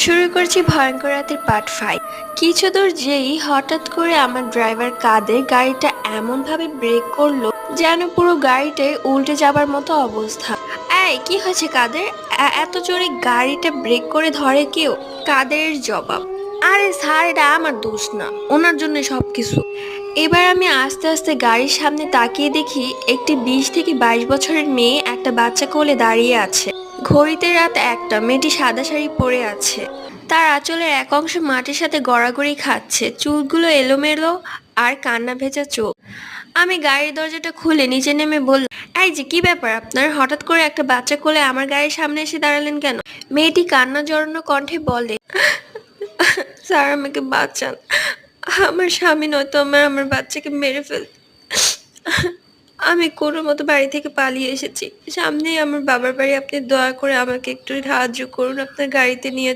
শুরু করছি ভয়ঙ্কর রাতের পার্ট 5। কিছু দূর যেই হঠাৎ করে আমার ড্রাইভার কাদের গাড়িটা এমন ভাবে ব্রেক করলো যেন পুরো গাড়িটাই উল্টে যাবার মতো অবস্থা। এই কি হয়েছে কাদের? এত জোরে গাড়িটা ব্রেক করে ধরে কেউ? কাদের জবাব, আরে স্যার এটা আমার দোষ না, ওনার জন্য সবকিছু। এবার আমি আস্তে আস্তে গাড়ির সামনে তাকিয়ে দেখি একটি 20 থেকে 22 বছরের মেয়ে একটা বাচ্চা কোলে দাঁড়িয়ে আছে। ঘড়িতে রাত 1টা। মেয়েটি সাদা শাড়ি পরে আছে, তার আঁচলের এক অংশ মাটির সাথে গড়াগড়ি খাচ্ছে, চুলগুলো এলোমেলো আর কান্না ভেজা চোখ। আমি গাড়ির দরজাটা খুলে নিচে নেমে বললাম, এই যে কি ব্যাপার আপনার, হঠাৎ করে একটা বাচ্চা কোলে আমার গাড়ির সামনে এসে দাঁড়ালেন কেন? মেয়েটি কান্না জড়ানো কণ্ঠে বলে, স্যার আমাকে বাঁচান, আমার স্বামী নয়তো আমার বাচ্চাকে মেরে ফেল। আমি কোনো মতো বাড়ি থেকে পালিয়ে এসেছি, সামনেই আমার বাবার বাড়ি, আপনি দয়া করে আমাকে একটু সাহায্য করুন, আপনার গাড়িতে নিয়ে